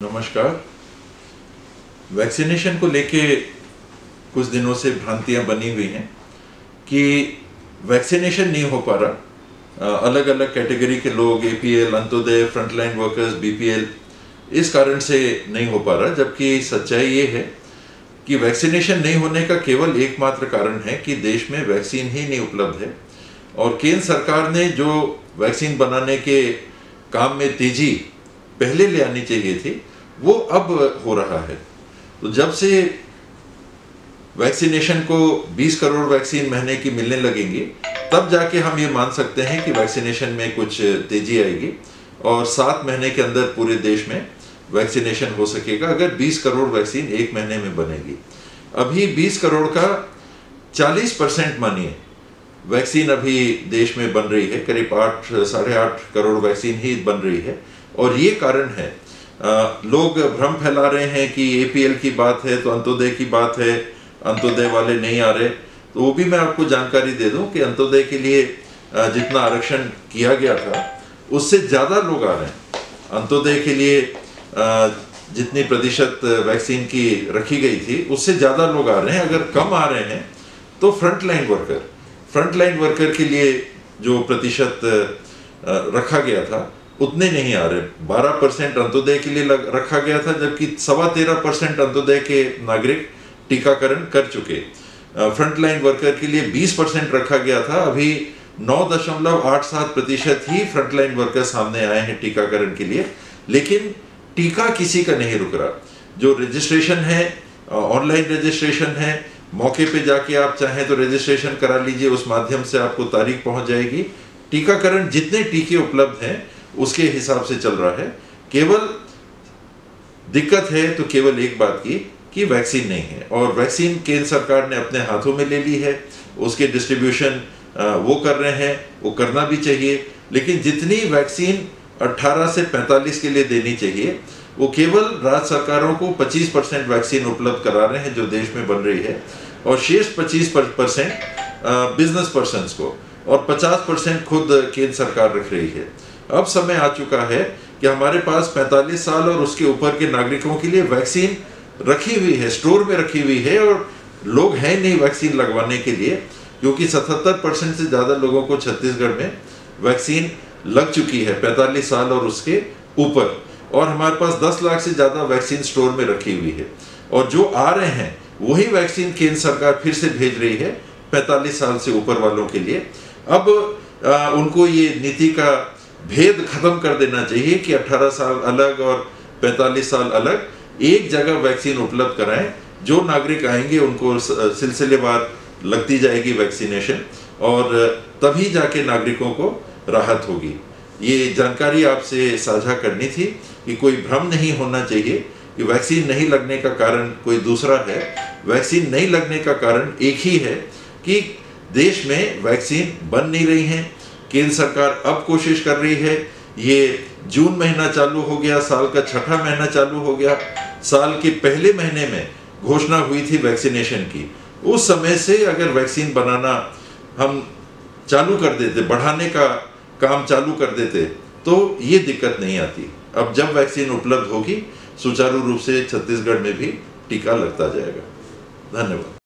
नमस्कार। वैक्सीनेशन को लेके कुछ दिनों से भ्रांतियां बनी हुई हैं कि वैक्सीनेशन नहीं हो पा रहा। अलग अलग कैटेगरी के लोग, APL, Antyodaya, frontline workers, BPL, इस कारण से नहीं हो पा रहा। जबकि सच्चाई ये है कि वैक्सीनेशन नहीं होने का केवल एकमात्र कारण है कि देश में वैक्सीन ही नहीं उपलब्ध है। और केंद्र सरकार ने जो वैक्सीन बनाने के काम में तेजी पहले ले आनी चाहिए थी, वो अब हो रहा है। तो जब से वैक्सीनेशन को 20 करोड़ वैक्सीन महीने की मिलने लगेंगी, तब जाके हम ये मान सकते हैं कि वैक्सीनेशन में कुछ तेजी आएगी और 7 महीने के अंदर पूरे देश में वैक्सीनेशन हो सकेगा, अगर 20 करोड़ वैक्सीन एक महीने में बनेगी। अभी 20 करोड़ का 40% मानिए वैक्सीन अभी देश में बन रही है, करीब 8-8.5 करोड़ वैक्सीन ही बन रही है। और ये कारण है, लोग भ्रम फैला रहे हैं कि एपीएल की बात है तो अंत्योदय की बात है, अंत्योदय वाले नहीं आ रहे। तो वो भी मैं आपको जानकारी दे दूं कि अंत्योदय के लिए जितना आरक्षण किया गया था उससे ज़्यादा लोग आ रहे हैं। अंत्योदय के लिए जितनी प्रतिशत वैक्सीन की रखी गई थी उससे ज़्यादा लोग आ रहे हैं। अगर कम आ रहे हैं तो फ्रंटलाइन वर्कर के लिए जो प्रतिशत रखा गया था उतने नहीं आ रहे। 12% अंत्योदय के लिए रखा गया था, जबकि 13.25% अंत्योदय के नागरिक टीकाकरण कर चुके। फ्रंटलाइन वर्कर के लिए 20% रखा गया था, अभी 9.87% ही फ्रंटलाइन वर्कर सामने आए हैं टीकाकरण के लिए। लेकिन टीका किसी का नहीं रुक रहा। जो रजिस्ट्रेशन है, ऑनलाइन रजिस्ट्रेशन है, मौके पे जाके आप चाहें तो रजिस्ट्रेशन करा लीजिए, उस माध्यम से आपको तारीख पहुंच जाएगी। टीकाकरण जितने टीके उपलब्ध हैं उसके हिसाब से चल रहा है। केवल दिक्कत है तो केवल एक बात की कि वैक्सीन नहीं है, और वैक्सीन केंद्र सरकार ने अपने हाथों में ले ली है। उसके डिस्ट्रीब्यूशन वो कर रहे हैं, वो करना भी चाहिए। लेकिन जितनी वैक्सीन 18 से 45 के लिए देनी चाहिए, वो केवल राज्य सरकारों को 25% वैक्सीन उपलब्ध करा रहे हैं जो देश में बन रही है, और शेष 25% बिजनेस पर्सन्स को, और 50% खुद केंद्र सरकार रख रही है। अब समय आ चुका है कि हमारे पास 45 साल और उसके ऊपर के नागरिकों के लिए वैक्सीन रखी हुई है, स्टोर में रखी हुई है, और लोग हैं नहीं वैक्सीन लगवाने के लिए, क्योंकि 77% से ज़्यादा लोगों को छत्तीसगढ़ में वैक्सीन लग चुकी है 45 साल और उसके ऊपर। और हमारे पास 10 लाख से ज़्यादा वैक्सीन स्टोर में रखी हुई है, और जो आ रहे हैं वही वैक्सीन केंद्र सरकार फिर से भेज रही है 45 साल से ऊपर वालों के लिए। अब उनको ये नीति का भेद खत्म कर देना चाहिए कि 18 साल अलग और 45 साल अलग, एक जगह वैक्सीन उपलब्ध कराएं। जो नागरिक आएंगे उनको सिलसिलेवार लगती जाएगी वैक्सीनेशन, और तभी जाके नागरिकों को राहत होगी। ये जानकारी आपसे साझा करनी थी कि कोई भ्रम नहीं होना चाहिए कि वैक्सीन नहीं लगने का कारण कोई दूसरा है। वैक्सीन नहीं लगने का कारण एक ही है कि देश में वैक्सीन बन नहीं रही हैं। केंद्र सरकार अब कोशिश कर रही है, ये जून महीना चालू हो गया, साल का 6ठा महीना चालू हो गया। साल के पहले महीने में घोषणा हुई थी वैक्सीनेशन की। उस समय से अगर वैक्सीन बनाना हम चालू कर देते, बढ़ाने का काम चालू कर देते, तो ये दिक्कत नहीं आती। अब जब वैक्सीन उपलब्ध होगी, सुचारू रूप से छत्तीसगढ़ में भी टीका लगता जाएगा। धन्यवाद।